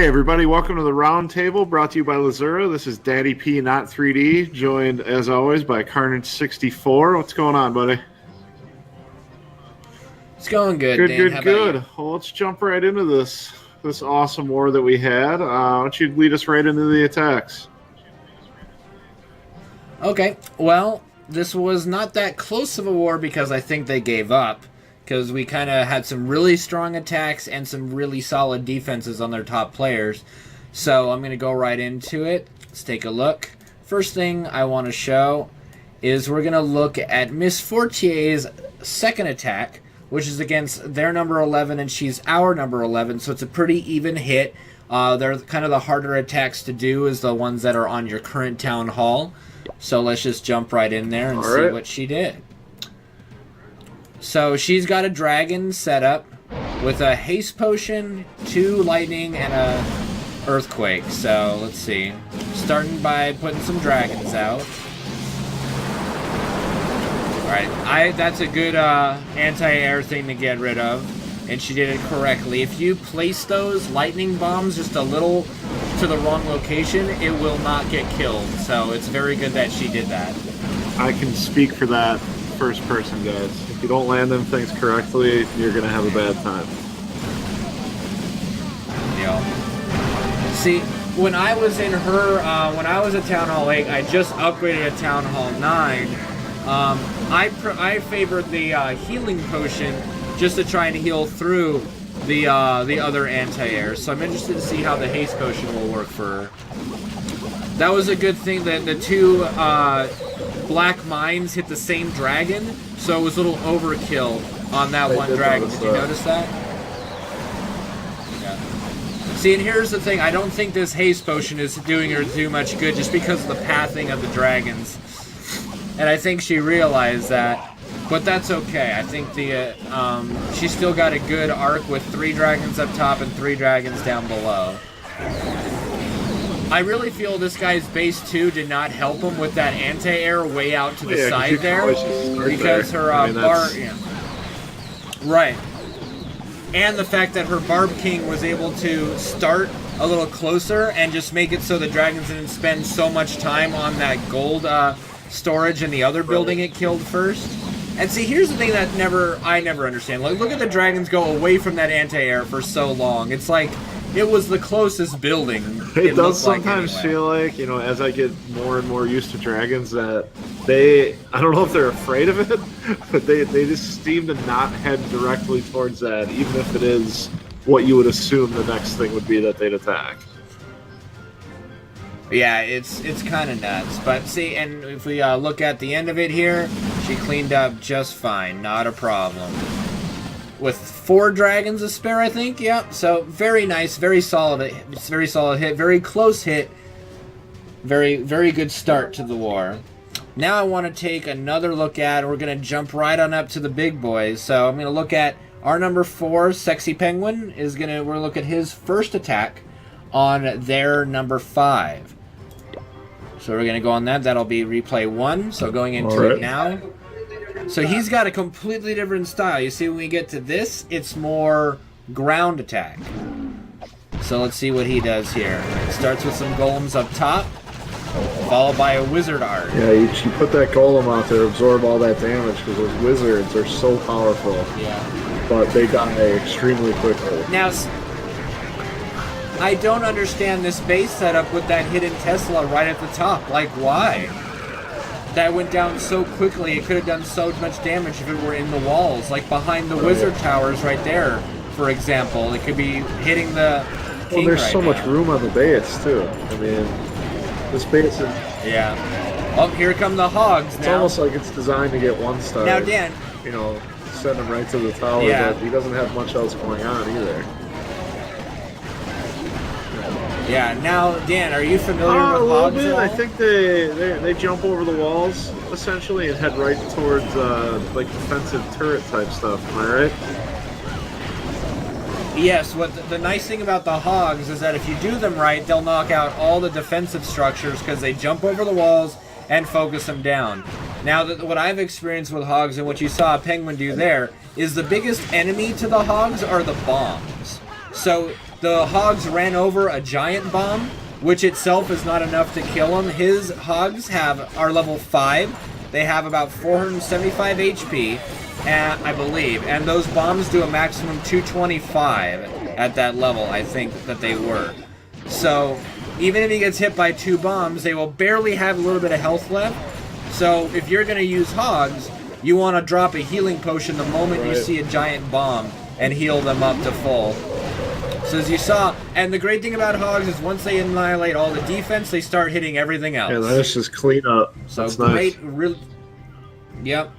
Hey everybody, welcome to the round table brought to you by Lzuruha. This is Daddy P, not 3D, joined as always by Carnage64. What's going on, buddy? It's going good, Good, Dan. good, How about good. you? Well, let's jump right into this awesome war that we had. Why don't you lead us right into the attacks? Okay, well, this was not that close of a war because I think they gave up. Because we kind of had some really strong attacks and some really solid defenses on their top players. So I'm going to go right into it. Let's take a look. First thing I want to show is we're going to look at Miss Fortier's second attack, which is against their number 11 and she's our number 11. So it's a pretty even hit. They're kind of the harder attacks to do is the ones that are on your current town hall. So let's just jump right in there and see what she did. So she's got a dragon set up with a haste potion, 2 lightning, and a earthquake. So let's see. Starting by putting some dragons out. Alright, that's a good anti-air thing to get rid of. And she did it correctly. If you place those lightning bombs just a little to the wrong location, it will not get killed. So it's very good that she did that. I can speak for that first person, guys. If you don't land them things correctly, you're going to have a bad time. Yeah. See, when I was in her, when I was at Town Hall 8, I just upgraded to Town Hall 9. I favored the healing potion just to try and heal through the other anti-air. So I'm interested to see how the haste potion will work for her. That was a good thing that the 2 black mines hit the same dragon, so it was a little overkill on that one dragon. Did you notice that? Yeah. See, and here's the thing. I don't think this haste potion is doing her too much good just because of the pathing of the dragons. And I think she realized that. But that's okay. I think she's still got a good arc with 3 dragons up top and 3 dragons down below. I really feel this guy's base 2 did not help him with that anti-air way out to the side there. Because her bar... Yeah. Right. And the fact that her Barb King was able to start a little closer and just make it so the dragons didn't spend so much time on that gold storage in the other building it killed first. And see, here's the thing that I never understand. Like, look at the dragons go away from that anti-air for so long. It's like it was the closest building. It does sometimes feel like, you know, as I get more and more used to dragons, that I don't know if they're afraid of it, but they just seem to not head directly towards that, even if it is what you would assume the next thing would be that they'd attack. Yeah, it's kind of nuts. But see, and if we look at the end of it here, she cleaned up just fine. Not a problem. With 4 dragons to spare, I think. Yep. So very nice, very solid. It's very solid hit, very close hit. Very, very good start to the war. Now I want to take another look at. We're gonna jump right on up to the big boys. So I'm gonna look at our number 4, Sexy Penguin. We're gonna look at his first attack on their number 5. So we're gonna go on that. That'll be replay 1. So going into it now. So he's got a completely different style. You see, when we get to this, it's more ground attack. So let's see what he does here. It starts with some golems up top, followed by a wizard art. Yeah, you put that golem out there, absorb all that damage, because those wizards are so powerful. Yeah. But they die extremely quickly. Now, I don't understand this base setup with that hidden Tesla right at the top. Like, why? That went down so quickly, it could have done so much damage if it were in the walls. Like behind the wizard towers right there, for example. It could be hitting the king there's right so now. much room on the base, too. I mean, this base is... Yeah. Oh, here come the hogs now. It's almost like it's designed to get 1 star. Now, Dan. You know, send him right to the tower, but he doesn't have much else going on either. Yeah, now, Dan, are you familiar with hogs at all? I think they jump over the walls, essentially, and head right towards, like, defensive turret type stuff. Am I right? Yes, what the nice thing about the hogs is that if you do them right, they'll knock out all the defensive structures because they jump over the walls and focus them down. Now, what I've experienced with hogs and what you saw a penguin do there is the biggest enemy to the hogs are the bombs. So the hogs ran over a giant bomb, which itself is not enough to kill him. His hogs are level 5. They have about 475 HP, I believe, and those bombs do a maximum 225 at that level, I think that they were. So even if he gets hit by 2 bombs, they will barely have a little bit of health left. So if you're going to use hogs, you want to drop a healing potion the moment you see a giant bomb and heal them up to full. So as you saw, and the great thing about hogs is once they annihilate all the defense, they start hitting everything else. Yeah, that's just clean up. So that's great, nice. Yep,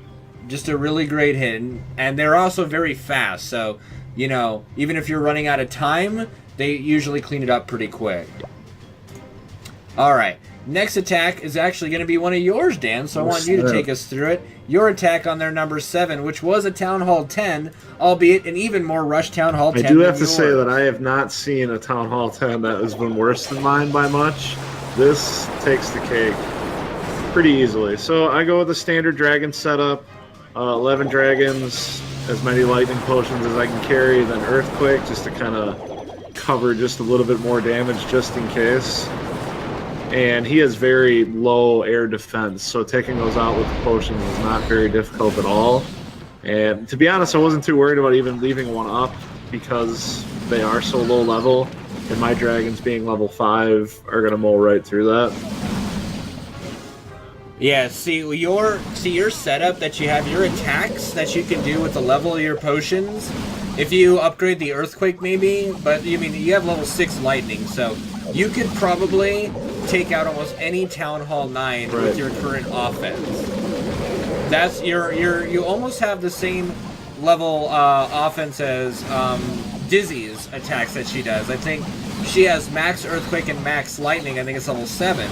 just a really great hit. And they're also very fast, so, you know, even if you're running out of time, they usually clean it up pretty quick. Alright, next attack is actually going to be one of yours, Dan, so I want you to take us through it. Your attack on their number 7, which was a Town Hall 10, albeit an even more rushed Town Hall 10. I do have to say that I have not seen a Town Hall 10 that has been worse than mine by much. This takes the cake pretty easily. So I go with the standard dragon setup, 11 dragons, as many lightning potions as I can carry, then Earthquake just to kind of cover just a little bit more damage just in case. And he has very low air defense, so taking those out with the potions is not very difficult at all. And to be honest, I wasn't too worried about even leaving one up because they are so low level, and my dragons being level 5 are going to mow right through that. Yeah, see your setup that you have, your attacks that you can do with the level of your potions. If you upgrade the Earthquake maybe, but you have level 6 Lightning, so you could probably take out almost any Town Hall 9 with your current offense. That's you almost have the same level offense as Dizzy's attacks that she does. I think she has max Earthquake and max Lightning. I think it's level 7.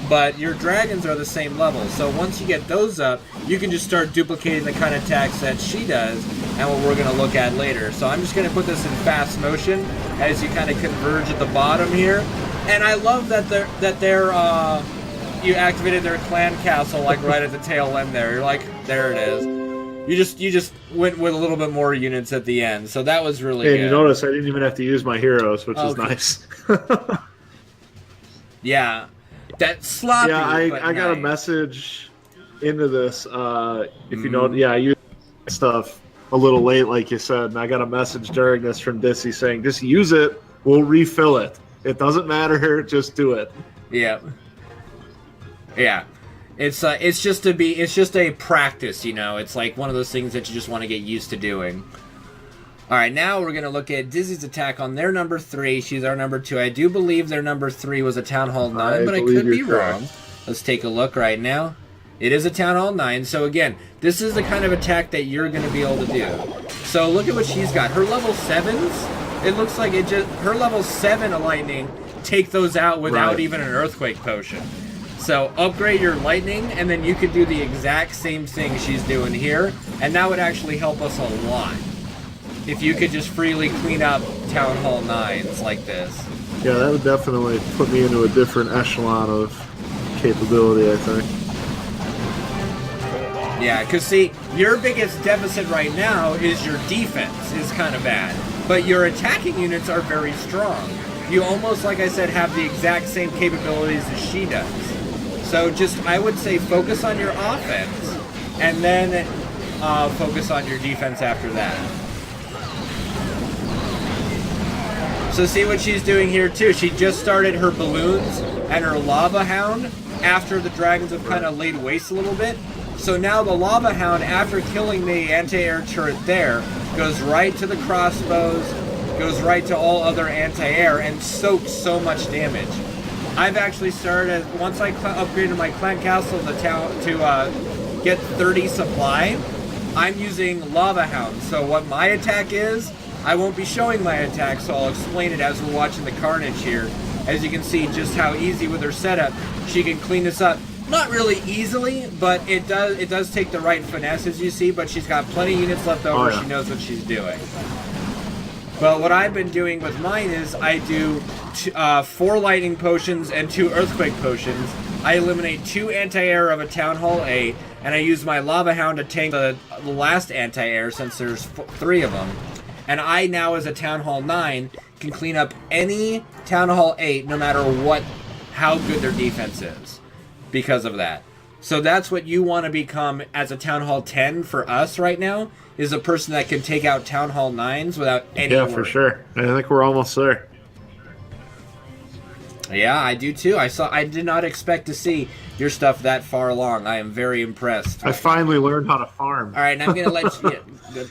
But your dragons are the same level, so once you get those up, you can just start duplicating the kind of attacks that she does, and what we're going to look at later. So I'm just going to put this in fast motion as you kind of converge at the bottom here. And I love that you activated their clan castle like right at the tail end there. You're like, there it is. You just went with a little bit more units at the end, so that was really good. And you notice I didn't even have to use my heroes, which is nice. Yeah. That's sloppy. Yeah, I got a message into this. If you know, I used stuff a little late, like you said, and I got a message during this from Dissy saying, just use it, we'll refill it. It doesn't matter, just do it. Yeah. Yeah. It's just a practice, you know. It's like one of those things that you just want to get used to doing. All right, now we're going to look at Dizzy's attack on their number 3. She's our number 2. I do believe their number 3 was a Town Hall 9, but I could be wrong. Let's take a look right now. It is a Town Hall 9, so again, this is the kind of attack that you're going to be able to do. So look at what she's got. Her level 7s, it looks like her level 7 of Lightning take those out without even an Earthquake potion. So upgrade your Lightning, and then you could do the exact same thing she's doing here, and that would actually help us a lot. If you could just freely clean up Town Hall 9s like this. Yeah, that would definitely put me into a different echelon of capability, I think. Yeah, because see, your biggest deficit right now is your defense is kind of bad. But your attacking units are very strong. You almost, like I said, have the exact same capabilities as she does. So just, I would say, focus on your offense, and then focus on your defense after that. So see what she's doing here too. She just started her balloons and her lava hound after the dragons have kind of laid waste a little bit. So now the lava hound, after killing the anti-air turret there, goes right to the crossbows, goes right to all other anti-air, and soaks so much damage. I've actually started, once I upgraded my clan castle to get 30 supply, I'm using lava hound. So what my attack is, I won't be showing my attack, so I'll explain it as we're watching the carnage here. As you can see just how easy with her setup, she can clean this up. Not really easily, but it does take the right finesse, as you see, but she's got plenty of units left over. She knows what she's doing. But what I've been doing with mine is I do 4 lightning potions and 2 earthquake potions. I eliminate 2 anti-air of a Town Hall 8, and I use my lava hound to tank the last anti-air, since there's 3 of them. And I now, as a Town Hall 9, can clean up any Town Hall 8, no matter how good their defense is, because of that. So that's what you want to become as a Town Hall 10 for us right now, is a person that can take out Town Hall 9s without any worry. For sure. I think we're almost there. Yeah, I do too. I did not expect to see your stuff that far along. I am very impressed. I finally learned how to farm. All right, now I'm going to let you...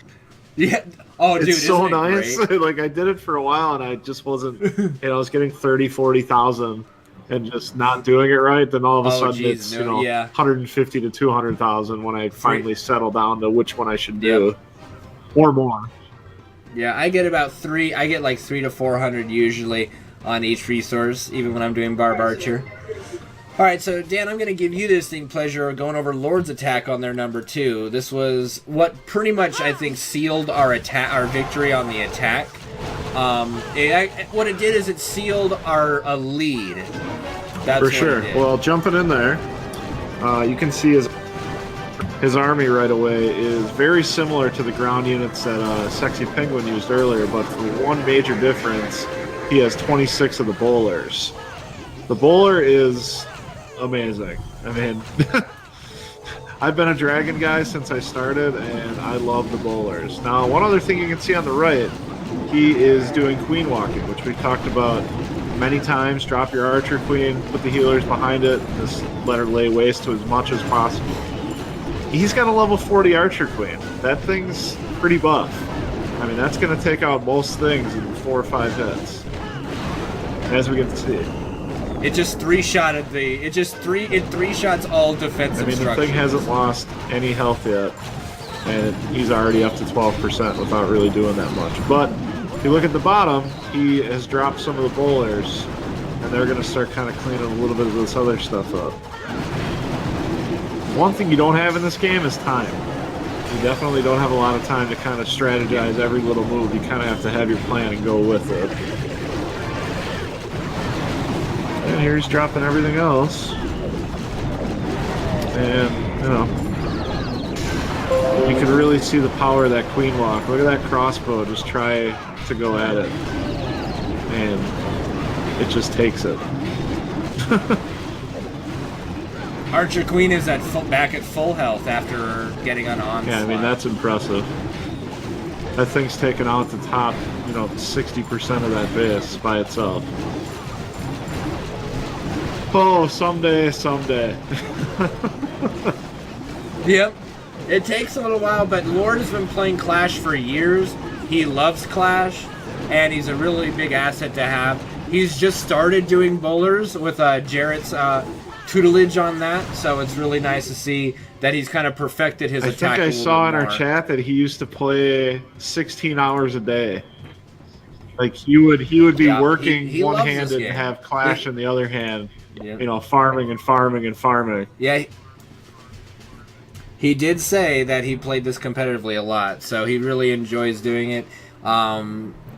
Yeah. Oh, dude, it's so nice. Great? Like, I did it for a while, and I just wasn't... I was getting 30, 40,000 and just not doing it right. Then all of a sudden it's, 150 to 200,000 when I finally settle down to which one I should do. Or more. Yeah, I get like 300 to 400 usually on each resource, even when I'm doing Barb Archer. Alright, so Dan, I'm going to give you this distinct pleasure of going over Lord's attack on their number 2. This was what pretty much, I think, sealed our victory on the attack. What it did is it sealed our lead. That's for sure. Well, jumping in there, you can see his army right away is very similar to the ground units that Sexy Penguin used earlier, but for one major difference, he has 26 of the bowlers. The bowler is amazing. I mean, I've been a dragon guy since I started, and I love the bowlers. Now, one other thing you can see on the right, he is doing queen walking, which we've talked about many times. Drop your archer queen, put the healers behind it, just let her lay waste to as much as possible. He's got a level 40 archer queen. That thing's pretty buff. I mean, that's going to take out most things in 4 or 5 hits, as we get to see. It just three-shotted it three-shots all defensive structures. The thing hasn't lost any health yet, and he's already up to 12% without really doing that much. But if you look at the bottom, he has dropped some of the bowlers, and they're going to start kind of cleaning a little bit of this other stuff up. One thing you don't have in this game is time. You definitely don't have a lot of time to kind of strategize every little move. You kind of have to have your plan and go with it. And here he's dropping everything else. And, you can really see the power of that queen walk. Look at that crossbow, just try to go at it. And it just takes it. Archer Queen is back at full health after getting on onslaught. Yeah, I mean, that's impressive. That thing's taken out the top, 60% of that base by itself. Oh, someday. Yep. It takes a little while, but Lord has been playing Clash for years. He loves Clash, and he's a really big asset to have. He's just started doing bowlers with Jarrett's tutelage on that, so it's really nice to see that he's kind of perfected his attack. I think I saw in our chat that he used to play 16 hours a day. Like he would be working one-handed and have Clash in the other hand. Yeah. Farming and farming and farming. Yeah. He did say that he played this competitively a lot, so he really enjoys doing it.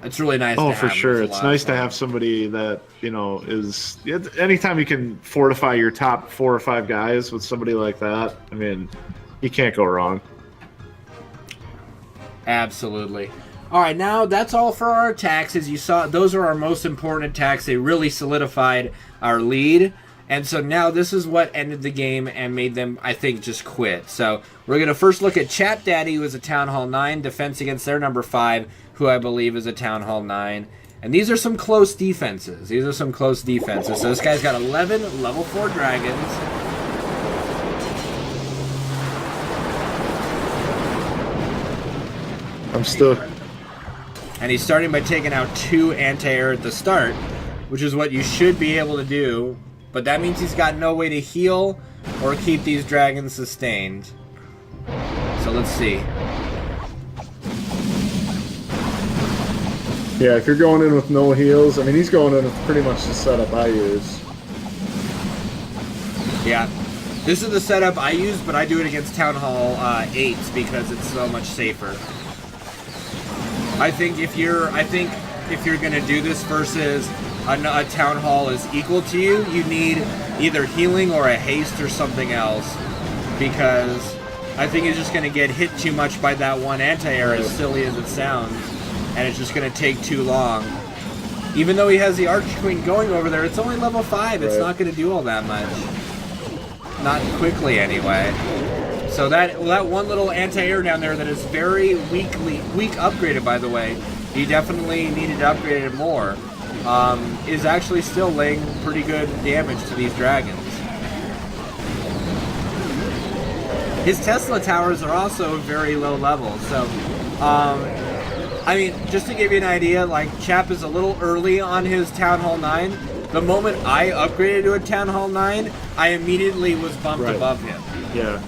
It's really nice to have. Oh, for sure. It's nice to have somebody that, is... Anytime you can fortify your top 4 or 5 guys with somebody like that, I mean, you can't go wrong. Absolutely. All right, now that's all for our attacks. As you saw, those are our most important attacks. They really solidified our lead. And so now this is what ended the game and made them, I think, just quit. So we're going to first look at Chat Daddy, who is a Town Hall 9, defense against their number 5, who I believe is a Town Hall 9. And these are some close defenses. So this guy's got 11 level 4 dragons. I'm stuck. And he's starting by taking out 2 anti-air at the start, which is what you should be able to do. But that means he's got no way to heal or keep these dragons sustained. So let's see. Yeah, if you're going in with no heals, I mean, he's going in with pretty much the setup I use. Yeah. This is the setup I use, but I do it against Town Hall 8s because it's so much safer. I think if you're gonna do this versus a Town Hall is equal to you, you need either healing or a haste or something else, because I think you're just gonna get hit too much by that one anti-air, as silly as it sounds, and it's just going to take too long. Even though he has the Archer Queen going over there, it's only level 5. It's not going to do all that much. Not quickly, anyway. So that one little anti-air down there that is very weak upgraded, by the way, he definitely needed to upgrade it more, is actually still laying pretty good damage to these dragons. His Tesla towers are also very low level, so, I mean, just to give you an idea, like, Chap is a little early on his Town Hall 9. The moment I upgraded to a Town Hall 9, I immediately was bumped above him. Yeah.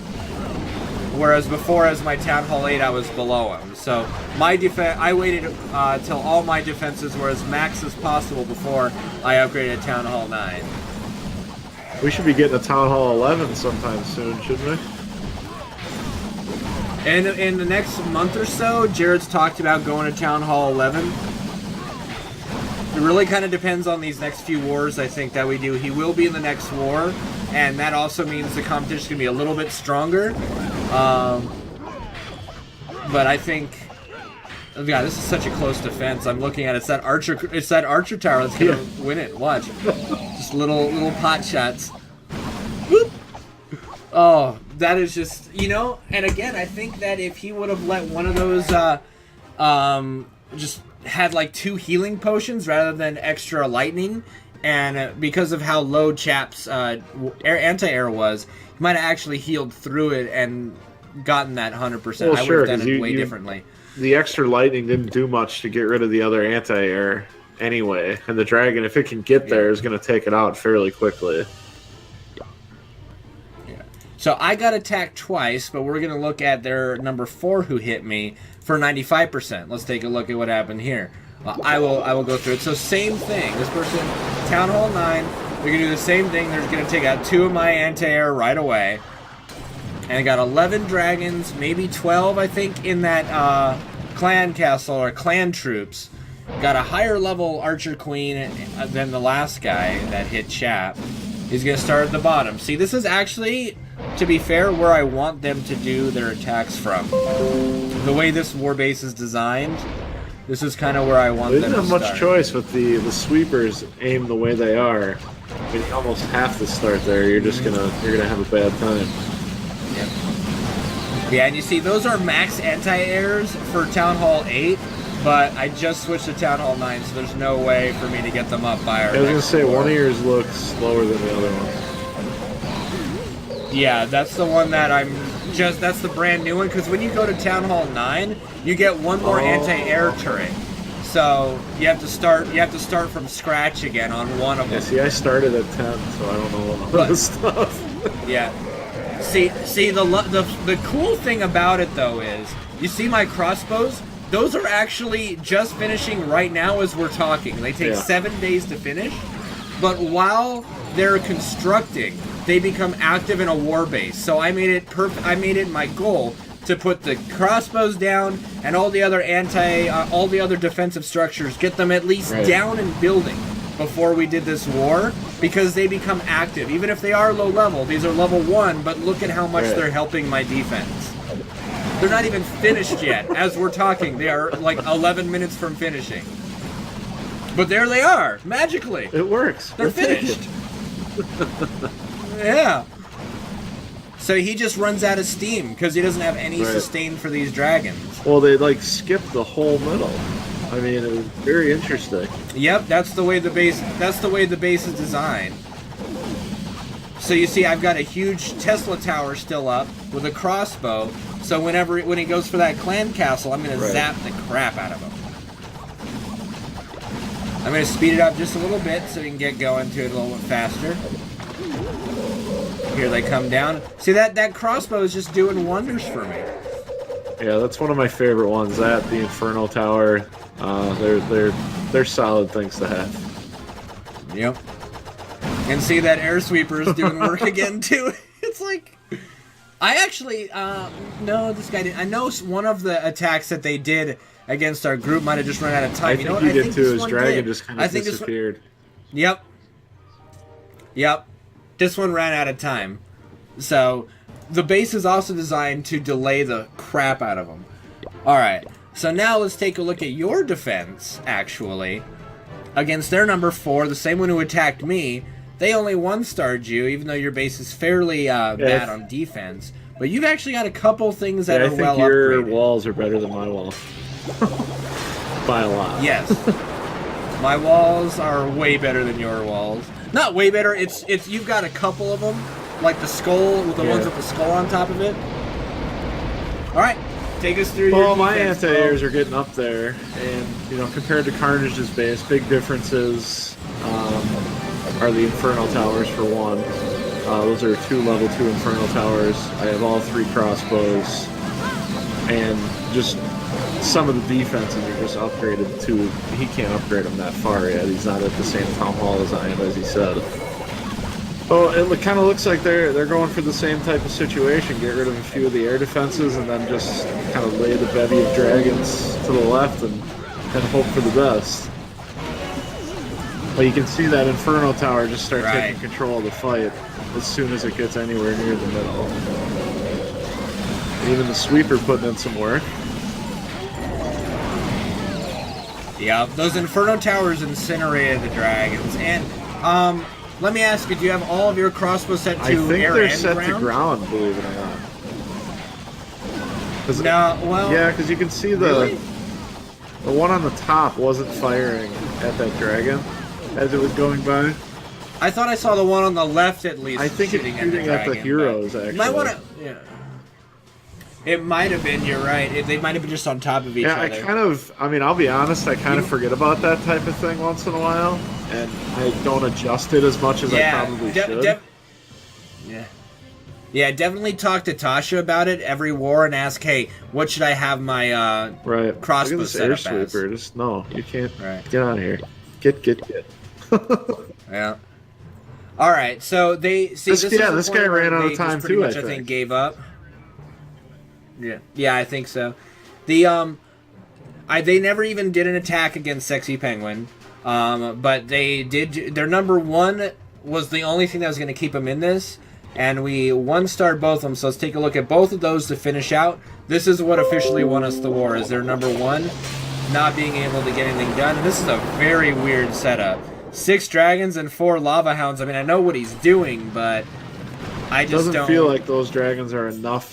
Whereas before, as my Town Hall 8, I was below him. So my I waited till all my defenses were as max as possible before I upgraded to Town Hall 9. We should be getting a Town Hall 11 sometime soon, shouldn't we? And in the next month or so, Jared's talked about going to Town Hall 11. It really kind of depends on these next few wars, I think, that we do. He will be in the next war, and that also means the competition's going to be a little bit stronger. But I think, oh God, this is such a close defense. I'm looking at it. It's that Archer tower that's going to win it. Watch. Just little pot shots. Whoop! Oh, that is just, you know, and again, I think that if he would have let one of those, just had like 2 healing potions rather than extra lightning, and because of how low Chap's anti-air was, he might have actually healed through it and gotten that 100%. Well, I would have done it way differently. The extra lightning didn't do much to get rid of the other anti-air anyway, and the dragon, if it can get there, is going to take it out fairly quickly. So I got attacked twice, but we're going to look at their number 4 who hit me for 95%. Let's take a look at what happened here. I will go through it. So same thing. This person, Town Hall 9, they're going to do the same thing. They're going to take out 2 of my anti-air right away. And I got 11 dragons, maybe 12, I think, in that clan castle or clan troops. Got a higher level Archer Queen than the last guy that hit Chap. He's going to start at the bottom. See, this is actually, to be fair, where I want them to do their attacks from. The way this war base is designed, this is kind of where I want them to start. They didn't have much choice with the sweepers aim the way they are. I mean, you almost have to start there. You're just gonna have a bad time. Yep. Yeah, and you see, those are max anti-airs for Town Hall 8. But I just switched to Town Hall 9, so there's no way for me to get them up by our I was going to say, war. one of yours looks slower than the other one. Yeah, that's the one that that's the brand new one, because when you go to Town Hall 9, you get one more anti-air turret. So you have to start from scratch again on one of them. Yeah, see, I started at 10, so I don't know all this stuff. Yeah. See, the cool thing about it, though, is, you see my crossbows? Those are actually just finishing right now as we're talking. They take 7 days to finish, but while they're constructing, they become active in a war base. So I made it I made it my goal to put the crossbows down and all the other all the other defensive structures, get them at least down and building before we did this war, because they become active. Even if they are low level, these are level 1, but look at how much they're helping my defense. They're not even finished yet. As we're talking, they are like 11 minutes from finishing. But there they are, magically. It works. They're finished. Yeah. So he just runs out of steam because he doesn't have any sustain for these dragons. Well, they like skip the whole middle. I mean, it was very interesting. Yep, that's the way the base. That's the way the base is designed. So you see, I've got a huge Tesla tower still up with a crossbow. So when he goes for that clan castle, I'm going to zap the crap out of him. I'm going to speed it up just a little bit so we can get going to it a little bit faster. Here they come down. See, that crossbow is just doing wonders for me. Yeah, that's one of my favorite ones. That, the Inferno Tower, they're solid things to have. Yep. And see, that air sweeper is doing work again too. It's like, I actually no, this guy didn't. I know one of the attacks that they did against our group might have just run out of time. I think he did too. His dragon just kind of disappeared. Yep. This one ran out of time. So the base is also designed to delay the crap out of them. All right. So now let's take a look at your defense, actually. Against their number 4, the same one who attacked me, they only 1-starred you, even though your base is fairly bad on defense. But you've actually got a couple things that are well upgraded. I think your walls are better than my walls. By a lot. Yes. My walls are way better than your walls. Not way better, it's you've got a couple of them, like the skull, with the ones with the skull on top of it. Alright, take us through your defense. My anti-airs are getting up there, and, you know, compared to Carnage's base, big differences are the Infernal Towers, for one. Those are 2 level 2 Infernal Towers. I have all 3 crossbows, and just some of the defenses are just upgraded to. He can't upgrade them that far yet. He's not at the same town hall as I am, as he said. Oh, it kind of looks like they're going for the same type of situation. Get rid of a few of the air defenses, and then just kind of lay the bevy of dragons to the left and hope for the best. But you can see that Inferno Tower just start taking control of the fight as soon as it gets anywhere near the middle. And even the sweeper putting in some work. Yeah, those Inferno Towers incinerated the dragons. And let me ask you, do you have all of your crossbows set to air and ground? I think they're set to ground, believe it or not. No, well... Yeah, because you can see the one on the top wasn't firing at that dragon as it was going by. I thought I saw the one on the left, at least, I think shooting it's shooting at the heroes, actually. You might want to... Yeah. It might have been, you're right. They might have been just on top of each other. Yeah, I mean, I'll be honest, I kind of forget about that type of thing once in a while, and I don't adjust it as much as I probably should. Yeah, definitely talk to Tasha about it every war and ask, hey, what should I have my crossbow set up as? Just, no, you can't. Get out of here. Get. Yeah. All right, so they... See, this guy ran out of time, too, I think gave up. Yeah, I think so. They never even did an attack against Sexy Penguin, but they did. Their number 1 was the only thing that was going to keep them in this, and we 1-starred both of them. So let's take a look at both of those to finish out. This is what officially won us the war. Is their number 1 not being able to get anything done? And this is a very weird setup. 6 dragons and 4 lava hounds. I mean, I know what he's doing, but I just don't feel like those dragons are enough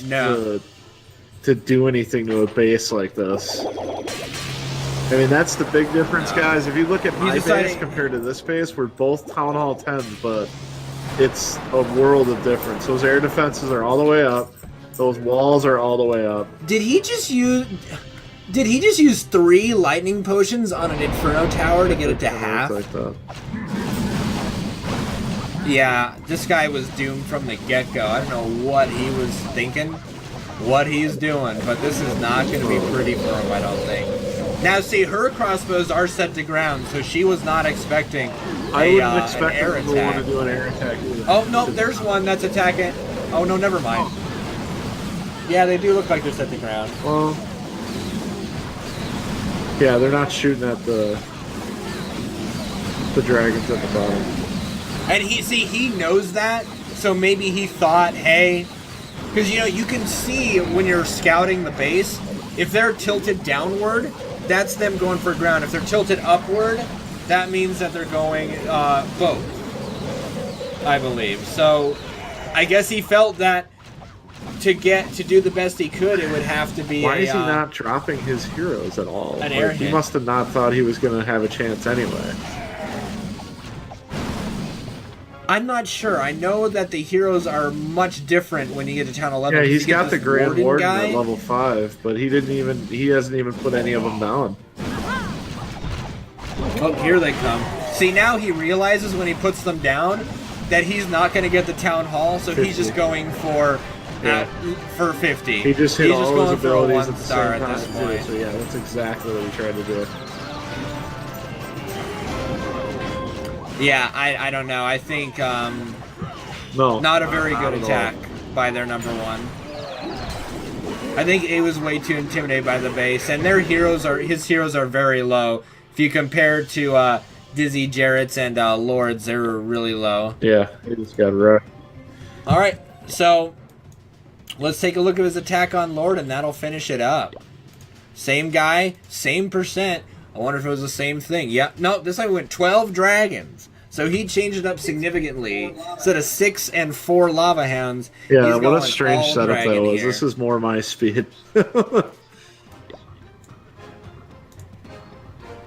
to do anything to a base like this. I mean, that's the big difference, guys. If you look at my base compared to this base, we're both Town Hall 10s, but it's a world of difference. Those air defenses are all the way up. Those walls are all the way up. Did he just use 3 lightning potions on an Inferno Tower to get it to half? Like that. Yeah, this guy was doomed from the get-go. I don't know what he was thinking, what he's doing, but this is not going to be pretty for him, I don't think. Now, see, her crossbows are set to ground, so she was not expecting I wouldn't expect an air them to attack. want to do an air attack either. Oh, no, there's one that's attacking. Oh, no, never mind. Yeah, they do look like they're set to ground. Well, yeah, they're not shooting at the dragons at the bottom. And he knows that, so maybe he thought, hey... Because, you know, you can see when you're scouting the base, if they're tilted downward, that's them going for ground. If they're tilted upward, that means that they're going both, I believe. So, I guess he felt that to do the best he could, it would have to be Why is he not dropping his heroes at all? An air hit. He must have not thought he was going to have a chance anyway. I'm not sure. I know that the heroes are much different when you get to Town 11. Yeah, he's got the Grand Warden guy at level 5, but he hasn't even put any of them down. Oh, here they come. See, now he realizes when he puts them down that he's not going to get the Town Hall, so 50. He's just going for 50. He just hit all his abilities at the same time, at this point. So yeah, that's exactly what he tried to do. Yeah, I don't know. I think no, not a very good attack by their number 1. I think it was way too intimidated by the base, and his heroes are very low. If you compare to Dizzy, Jarrett's, and Lord's, they're really low. Yeah, he just got wrecked. All right, so let's take a look at his attack on Lord, and that'll finish it up. Same guy, same percent. I wonder if it was the same thing. Yeah, no, this time we went 12 dragons. So he changed it up significantly. Instead of 6 and 4 lava hounds. Yeah, he's what a going strange all setup that dragon was. here. This is more my speed.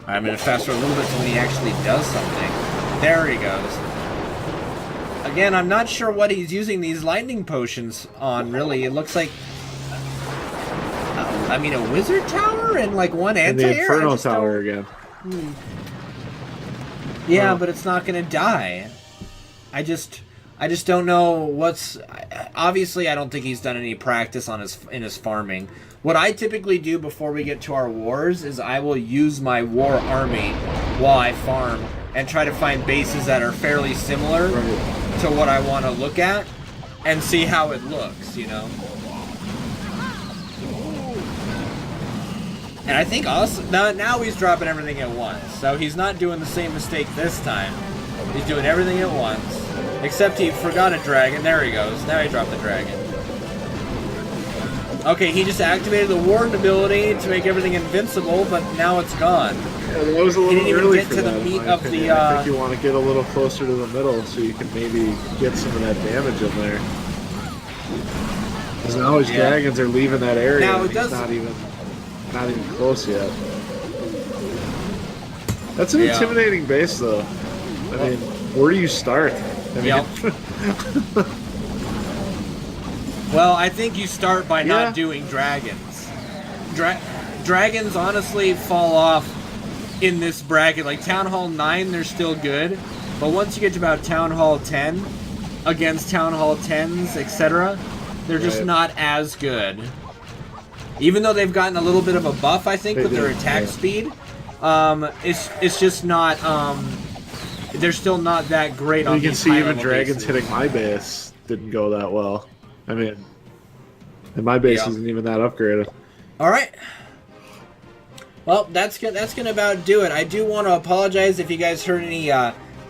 I'm going to fast forward a little bit to when he actually does something. There he goes. Again, I'm not sure what he's using these lightning potions on, really. It looks like... I mean, a wizard tower and like one and anti-air? the Inferno Tower again. Yeah, but it's not going to die. I just don't know what's... Obviously, I don't think he's done any practice on in his farming. What I typically do before we get to our wars is I will use my war army while I farm and try to find bases that are fairly similar to what I want to look at and see how it looks, you know? And I think also now he's dropping everything at once, so he's not doing the same mistake this time. He's doing everything at once, except he forgot a dragon. There he goes. Now he dropped the dragon. Okay, he just activated the Warden ability to make everything invincible, but now it's gone. Yeah, that was a little He didn't even early get for to that, the in meat my of opinion. the. I think you want to get a little closer to the middle so you can maybe get some of that damage in there. Because now his dragons are leaving that area. Now, and it does- he's not even close yet. That's an intimidating base, though. I mean, where do you start? I mean, Well, I think you start by not doing dragons. Dragons honestly fall off in this bracket. Like Town Hall 9, they're still good. But once you get to about Town Hall 10, against Town Hall 10s, etc., they're just not as good. Even though they've gotten a little bit of a buff, I think, with their attack speed, it's just not... they're still not that great on you can these see even high-level dragons bases. hitting my base didn't go that well. I mean, and my base isn't even that upgraded. All right. Well, that's gonna about do it. I do want to apologize if you guys heard any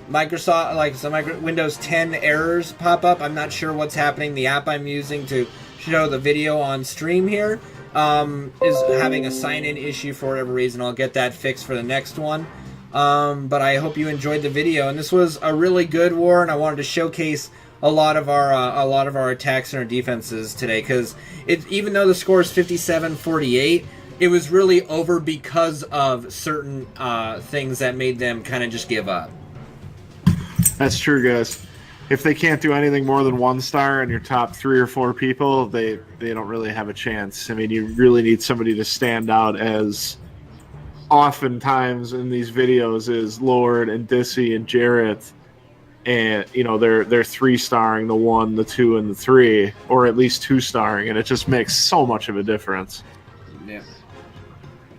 Microsoft, like some Windows 10 errors pop up. I'm not sure what's happening. The app I'm using to show the video on stream here is having a sign-in issue for whatever reason. I'll get that fixed for the next one. But I hope you enjoyed the video, and this was a really good war, and I wanted to showcase a lot of our attacks and our defenses today, because even though the score is 57-48, it was really over because of certain things that made them kind of just give up. That's true, guys. If they can't do anything more than 1 star in your top 3 or 4 people, they don't really have a chance. I mean, you really need somebody to stand out, as oftentimes in these videos is Lord and Dissy and Jarrett, and you know they're 3-starring the 1, the 2, and the 3, or at least 2-starring, and it just makes so much of a difference. Yeah.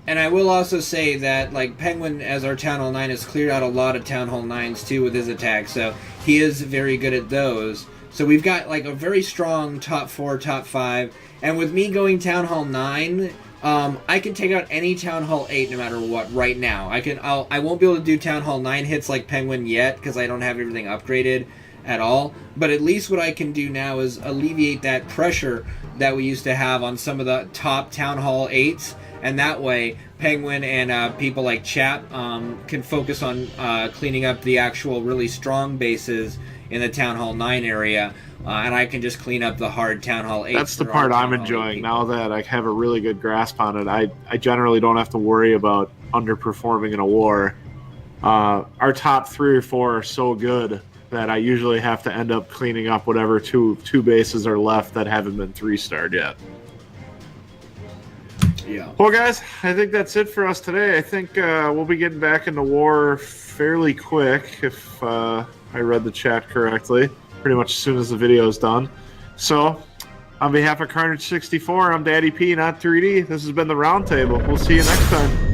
And I will also say that, like, Penguin, as our Town Hall 9, has cleared out a lot of Town Hall 9s, too, with his attacks, so he is very good at those. So we've got, like, a very strong top 4, top 5, and with me going Town Hall 9, I can take out any Town Hall 8 no matter what right now. I won't be able to do Town Hall 9 hits like Penguin yet, because I don't have everything upgraded at all, but at least what I can do now is alleviate that pressure that we used to have on some of the top Town Hall 8s, and that way Penguin and people like Chap can focus on cleaning up the actual really strong bases in the Town Hall 9 area, and I can just clean up the hard Town Hall 8. That's the part I'm enjoying now that I have a really good grasp on it. I generally don't have to worry about underperforming in a war. Our top 3 or 4 are so good that I usually have to end up cleaning up whatever two bases are left that haven't been 3-starred yet. Yeah. Well, guys, I think that's it for us today. I think we'll be getting back into war fairly quick, if I read the chat correctly, pretty much as soon as the video is done. So, on behalf of Carnage64, I'm Daddy P, not 3D. This has been the Roundtable. We'll see you next time.